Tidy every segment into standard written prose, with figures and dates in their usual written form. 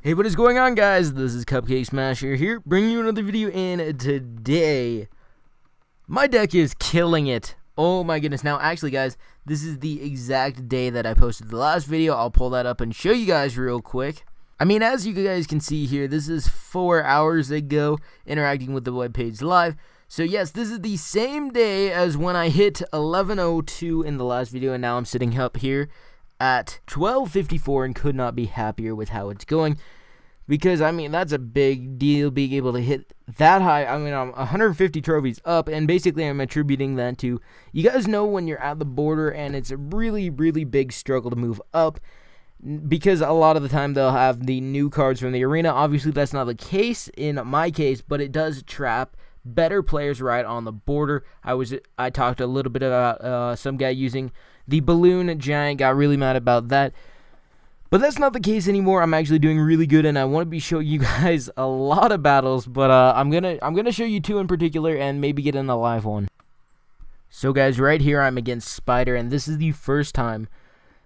Hey, what is going on, guys? This is CupcakeSmasher here, bringing you another video, and today, my deck is killing it. Oh my goodness. Now, actually, guys, this is the exact day that I posted the last video. I'll pull that up and show you guys real quick. I mean, as you guys can see here, this is 4 hours ago, interacting with the webpage live. So yes, this is the same day as when I hit 11:02 in the last video, and now I'm sitting up here at 12:54 and could not be happier with how it's going, because I mean, that's a big deal, being able to hit that high. I mean, I'm 150 trophies up, and basically I'm attributing that to, you guys know when you're at the border and it's a really big struggle to move up, because a lot of the time they'll have the new cards from the arena. Obviously that's not the case in my case, but it does trap better players right on the border. I talked a little bit about some guy using the balloon giant, got really mad about that, but that's not the case anymore. I'm actually doing really good, and I want to be showing you guys a lot of battles, but I'm gonna show you two in particular and maybe get in a live one. So guys, right here I'm against Spider, and this is the first time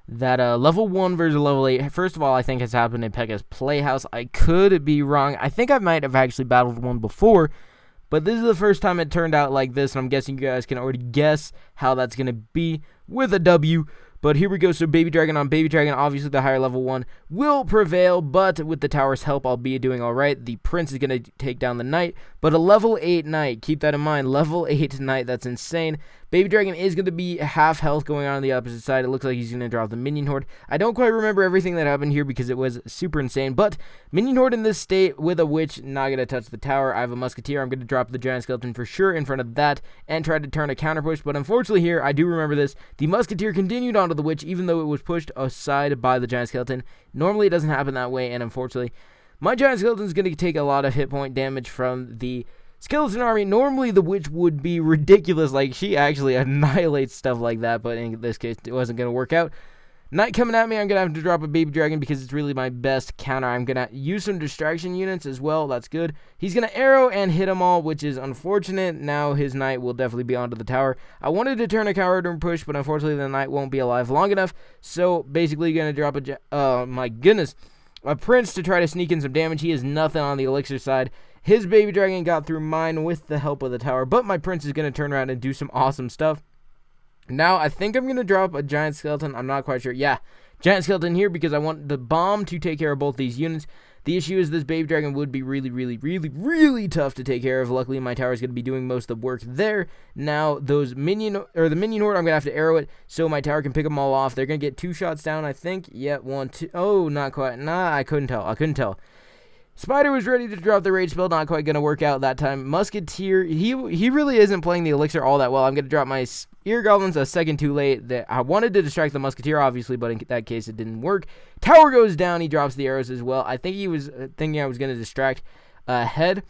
that level 1 versus level 8, first of all, I think has happened in Pekkas Playhouse. I could be wrong. I think I might have actually battled one before, but this is the first time it turned out like this, and I'm guessing you guys can already guess how that's going to be with a W. But here we go. So Baby Dragon on Baby Dragon. Obviously the higher level one will prevail, but with the tower's help, I'll be doing alright. The Prince is going to take down the Knight, but a level 8 Knight. Keep that in mind. Level 8 Knight. That's insane. Baby Dragon is going to be half health going on the opposite side. It looks like he's going to drop the Minion Horde. I don't quite remember everything that happened here because it was super insane, but Minion Horde in this state with a Witch, not going to touch the tower. I have a Musketeer. I'm going to drop the Giant Skeleton for sure in front of that and try to turn a counter push, but unfortunately here, I do remember this, the Musketeer continued onto the Witch even though it was pushed aside by the Giant Skeleton. Normally it doesn't happen that way, and unfortunately, my Giant Skeleton is going to take a lot of hit point damage from the Skeleton army. Normally the Witch would be ridiculous, like she actually annihilates stuff like that, but in this case it wasn't going to work out. Knight coming at me, I'm going to have to drop a Baby Dragon because it's really my best counter. I'm going to use some distraction units as well, that's good. He's going to arrow and hit them all, which is unfortunate. Now his Knight will definitely be onto the tower. I wanted to turn a counter push, but unfortunately the Knight won't be alive long enough, so basically going to drop my goodness, a Prince to try to sneak in some damage. He has nothing on the elixir side. His Baby Dragon got through mine with the help of the tower, but my Prince is going to turn around and do some awesome stuff. Now, I think I'm going to drop a Giant Skeleton. I'm not quite sure. Yeah, Giant Skeleton here because I want the bomb to take care of both these units. The issue is this Baby Dragon would be really tough to take care of. Luckily, my tower is going to be doing most of the work there. Now, the Minion Horde, I'm going to have to arrow it so my tower can pick them all off. They're going to get 2 shots down, I think. Yeah, 1, 2. Oh, not quite. Nah, I couldn't tell. Spider was ready to drop the rage spell, not quite going to work out that time. Musketeer, he really isn't playing the elixir all that well. I'm going to drop my Ear Goblins a second too late. I wanted to distract the Musketeer, obviously, but in that case it didn't work. Tower goes down, he drops the arrows as well. I think he was thinking I was going to distract head.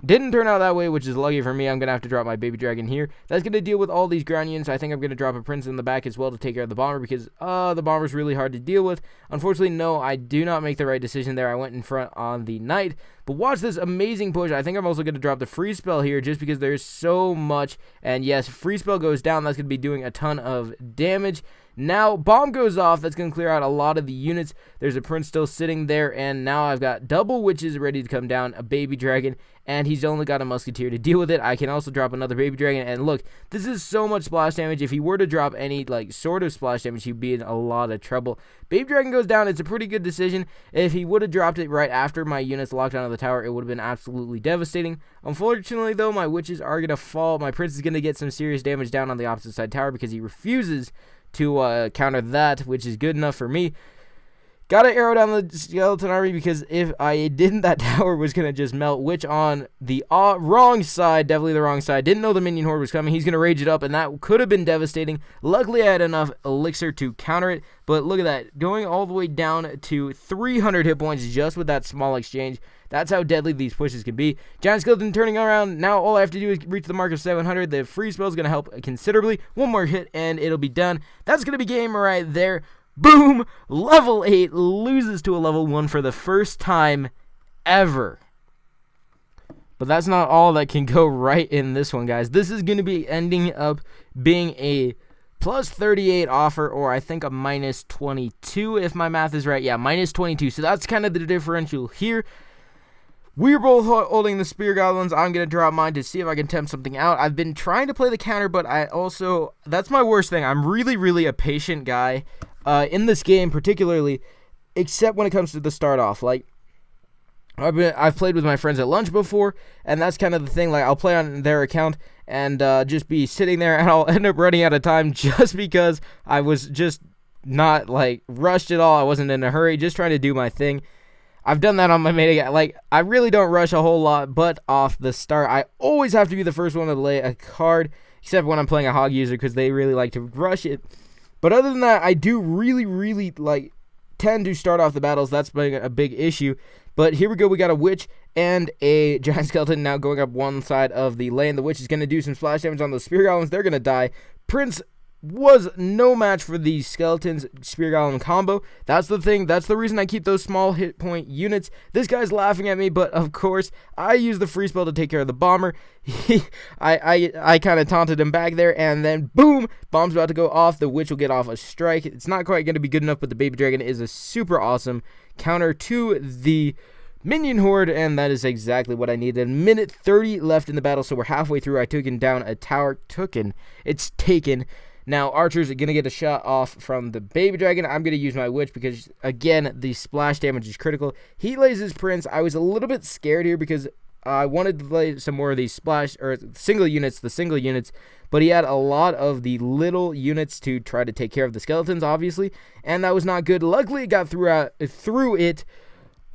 Didn't turn out that way, which is lucky for me. I'm going to have to drop my Baby Dragon here. That's going to deal with all these ground units. I think I'm going to drop a Prince in the back as well to take care of the Bomber because the Bomber's really hard to deal with. Unfortunately, no, I do not make the right decision there. I went in front on the Knight. But watch this amazing push. I think I'm also going to drop the Freeze Spell here just because there's so much. And yes, Freeze Spell goes down. That's going to be doing a ton of damage. Now, Bomb goes off. That's going to clear out a lot of the units. There's a Prince still sitting there. And now I've got double Witches ready to come down, a Baby Dragon, and he's only got a Musketeer to deal with it. I can also drop another Baby Dragon. And look, this is so much splash damage. If he were to drop any sort of splash damage, he'd be in a lot of trouble. Baby Dragon goes down. It's a pretty good decision. If he would have dropped it right after my units locked onto the tower, it would have been absolutely devastating. Unfortunately, though, my Witches are going to fall. My Prince is going to get some serious damage down on the opposite side tower because he refuses to counter that, which is good enough for me. Gotta arrow down the Skeleton army because if I didn't, that tower was going to just melt, which on the wrong side, definitely the wrong side. Didn't know the Minion Horde was coming. He's going to rage it up, and that could have been devastating. Luckily, I had enough elixir to counter it, but look at that. Going all the way down to 300 hit points just with that small exchange. That's how deadly these pushes can be. Giant Skeleton turning around. Now all I have to do is reach the mark of 700. The freeze spell is going to help considerably. One more hit, and it'll be done. That's going to be game right there. Boom! Level 8 loses to a level 1 for the first time ever. But that's not all that can go right in this one, guys. This is going to be ending up being a plus 38 offer, or I think a minus 22 if my math is right. Yeah, minus 22. So that's kind of the differential here. We're both holding the Spear Goblins. I'm going to drop mine to see if I can tempt something out. I've been trying to play the counter, but that's my worst thing. I'm really, really a patient guy in this game particularly, except when it comes to the start off. Like, I've played with my friends at lunch before, and that's kind of the thing. Like, I'll play on their account and just be sitting there, and I'll end up running out of time just because I was just not, like, rushed at all. I wasn't in a hurry, just trying to do my thing. I've done that on my main account. Like, I really don't rush a whole lot, but off the start, I always have to be the first one to lay a card, except when I'm playing a hog user, because they really like to rush it. But other than that, I do really, really, like, tend to start off the battles. That's been a big issue. But here we go. We got a witch and a giant skeleton now going up one side of the lane. The witch is going to do some splash damage on those spear goblins. They're going to die. Prince was no match for the skeletons spear golem combo. That's the thing. That's the reason I keep those small hit point units. This guy's laughing at me, but of course I use the free spell to take care of the bomber. I kind of taunted him back there, and then boom, bomb's about to go off. The witch will get off a strike. It's not quite going to be good enough, but the baby dragon is a super awesome counter to the minion horde, and that is exactly what I needed. Minute 30 left in the battle, so we're halfway through. I took down a tower. It's taken. Now, archers are going to get a shot off from the baby dragon. I'm going to use my witch because, again, the splash damage is critical. He lays his prince. I was a little bit scared here because I wanted to lay some more of these the single units, but he had a lot of the little units to try to take care of the skeletons, obviously, and that was not good. Luckily, it got through it.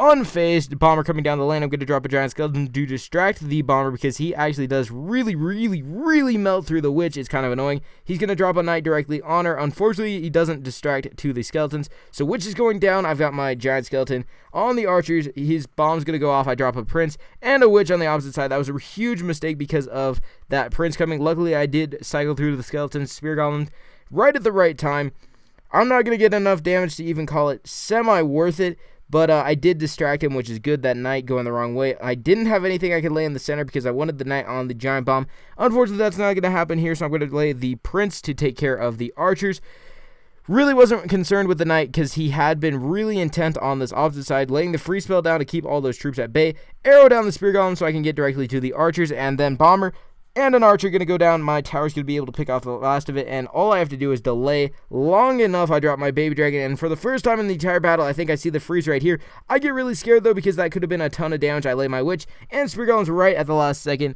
Unfazed, bomber coming down the lane. I'm going to drop a giant skeleton to distract the bomber because he actually does really, really, really melt through the witch. It's kind of annoying. He's going to drop a knight directly on her. Unfortunately, he doesn't distract to the skeletons. So witch is going down. I've got my giant skeleton on the archers. His bomb's going to go off. I drop a prince and a witch on the opposite side. That was a huge mistake because of that prince coming. Luckily, I did cycle through the skeletons, spear goblins, right at the right time. I'm not going to get enough damage to even call it semi-worth it. But I did distract him, which is good. That knight going the wrong way. I didn't have anything I could lay in the center because I wanted the knight on the giant bomb. Unfortunately, that's not going to happen here, so I'm going to lay the prince to take care of the archers. Really wasn't concerned with the knight because he had been really intent on this opposite side, laying the free spell down to keep all those troops at bay. Arrow down the spear golem so I can get directly to the archers, and then bomber and an archer going to go down. My tower's going to be able to pick off the last of it, and all I have to do is delay long enough. I drop my baby dragon, and for the first time in the entire battle, I think I see the freeze right here. I get really scared, though, because that could have been a ton of damage. I lay my witch, and spear golem's right at the last second,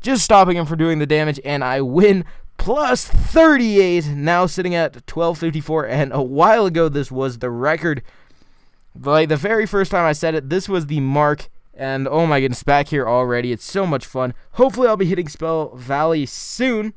just stopping him from doing the damage, and I win. Plus 38, now sitting at 1254, and a while ago, this was the record. Like, the very first time I said it, this was the mark. And oh my goodness, back here already. It's so much fun. Hopefully I'll be hitting Spell Valley soon.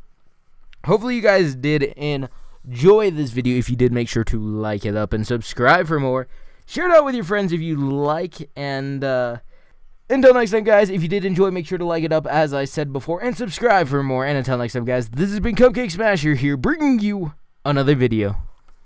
Hopefully you guys did enjoy this video. If you did, make sure to like it up and subscribe for more. Share it out with your friends if you like. And until next time, guys, if you did enjoy, make sure to like it up as I said before. And subscribe for more. And until next time, guys, this has been CupcakeSmasher here, bringing you another video.